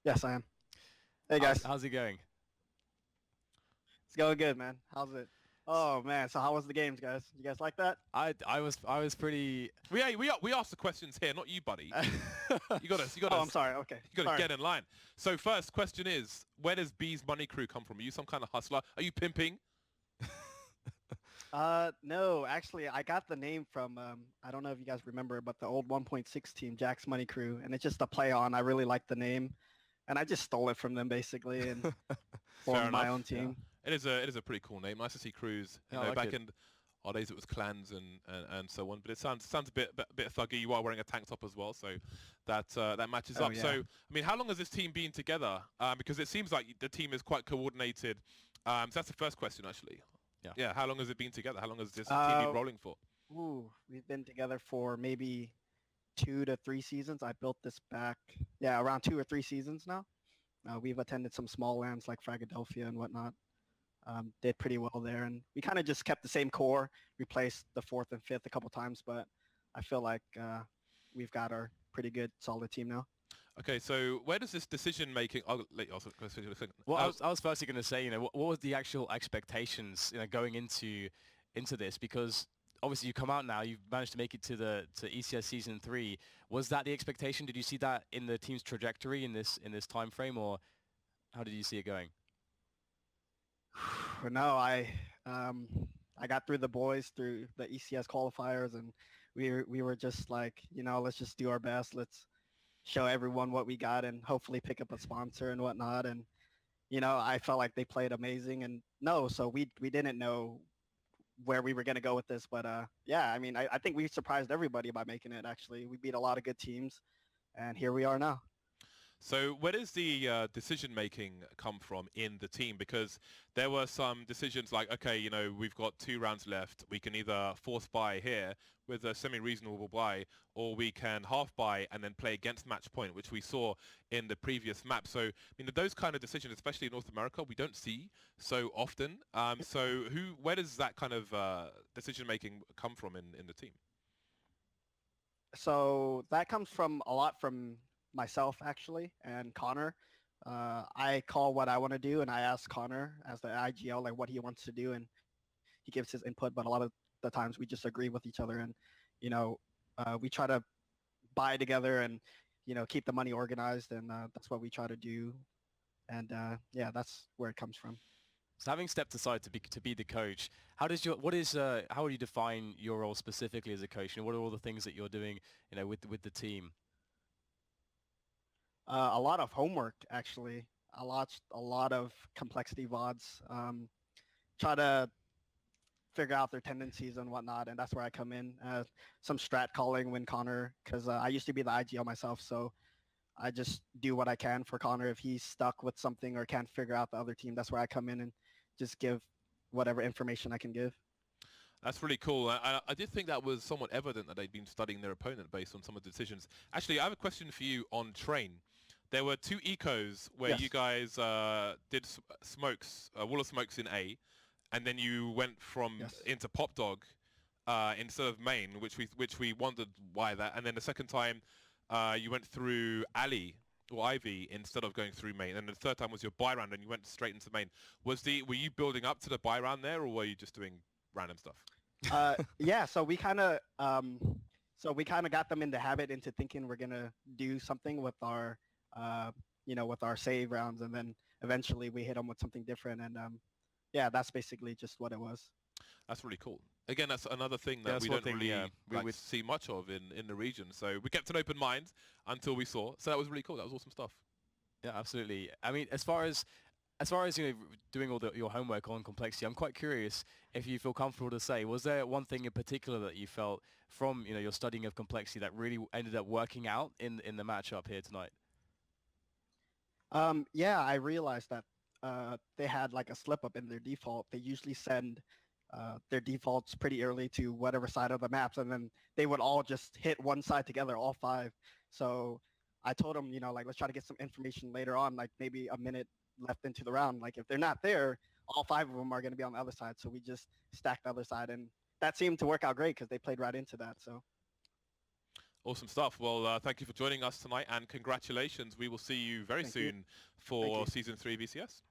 Yes, I am. Hey guys, How's it going? it's going good, man. How's it? Oh man, so how was the games, guys? You guys like that? I was pretty. We ask the questions here, not you, buddy. Oh, I'm sorry. Okay, You gotta sorry. get in line. So first question is, where does Bee's money crew come from? Are you some kind of hustler? Are you pimping? No, actually, I got the name from I don't know if you guys remember, but the old 1.6 team, Jack's Money Crew, and it's just a play on. I really like the name, and I just stole it from them basically and Fair formed my own enough. Yeah, team. It is a pretty cool name. Nice to see crews. yeah, I like Back it. in our days it was clans and so on. But it sounds a bit thuggy. You are wearing a tank top as well, so that matches Oh up. yeah. So I mean, how long has this team been together? Because it seems like the team is quite coordinated. So that's the first question, actually. Yeah. Yeah, how long has it been together? How long has this team been Uh, rolling for? we've been together for maybe 2 to 3 seasons. I built this back, yeah, around 2 or 3 seasons now. We've attended some small lands like Fragadelphia and whatnot. Did pretty well there, and we kind of just kept the same core. Replaced the fourth and fifth a couple times, but I feel like we've got our pretty good, solid team now. Okay, so where does this decision making? I'll let you also go through the second. Well, I was firstly going to say, what was the actual expectations, going into this? Because obviously you come out now, you've managed to make it to ECS season 3. Was that the expectation? Did you see that in the team's trajectory in this time frame, or how did you see it going? No, I got through the boys through the ECS qualifiers, and we were just like, let's just do our best. Let's show everyone what we got, and hopefully pick up a sponsor and whatnot. And I felt like they played amazing, and no, so we didn't know where we were going to go with this, but yeah, I mean, I think we surprised everybody by making it. Actually, we beat a lot of good teams, and here we are now. So where does the decision making come from in the team? Because there were some decisions like, okay, we've got 2 rounds left. We can either force buy here with a semi-reasonable buy, or we can half buy and then play against match point, which we saw in the previous map. So, I mean, those kind of decisions, especially in North America, we don't see so often. So where does that kind of decision making come from in the team? So that comes from a lot from myself actually and Connor. I call what I want to do, and I ask Connor as the IGL like what he wants to do, and he gives his input. But a lot of the times we just agree with each other, and you know, we try to buy together and keep the money organized, and that's what we try to do. And yeah, that's where it comes from. So having stepped aside to be the coach, how would you define your role specifically as a coach? What are all the things that you're doing, with the team? A lot of homework actually. A lot of complexity VODs. Try to figure out their tendencies and whatnot, and that's where I come in. Some strat calling when Connor, because I used to be the IGL myself, so I just do what I can for Connor. If he's stuck with something or can't figure out the other team, that's where I come in and just give whatever information I can give. That's really cool. I did think that was somewhat evident that they'd been studying their opponent based on some of the decisions. Actually, I have a question for you on train. There were 2 ecos where you Yes. guys did smokes, wall of smokes in A, and then you went from Yes. into pop dog instead of main, which we wondered why that. And then the second time you went through alley or ivy instead of going through main. And the third time was your buy round, and you went straight into main. Were you building up to the buy round there, or were you just doing random stuff? Yeah. So we kind of got them into habit into thinking we're gonna do something with our with our save rounds, and then eventually we hit them with something different, and yeah, that's basically just what it was. That's really cool. Again, that's another thing Yeah, that that's we one don't thing. Yeah, really like with see much of in the region. So we kept an open mind until we saw. So that was really cool. That was awesome stuff. yeah, absolutely. I mean, as far as doing all your homework on complexity, I'm quite curious if you feel comfortable to say, was there one thing in particular that you felt from your studying of complexity that really ended up working out in the matchup here tonight? Yeah, I realized that they had like a slip up in their default. They usually send their defaults pretty early to whatever side of the maps, and then they would all just hit one side together, all five. So I told them, like let's try to get some information later on, like maybe a minute left into the round. Like if they're not there, all five of them are going to be on the other side. So we just stacked the other side, and that seemed to work out great because they played right into that. So Awesome stuff. Well, thank you for joining us tonight, and congratulations. We will see you very Thank you. soon Thank for you. Season 3 VCS.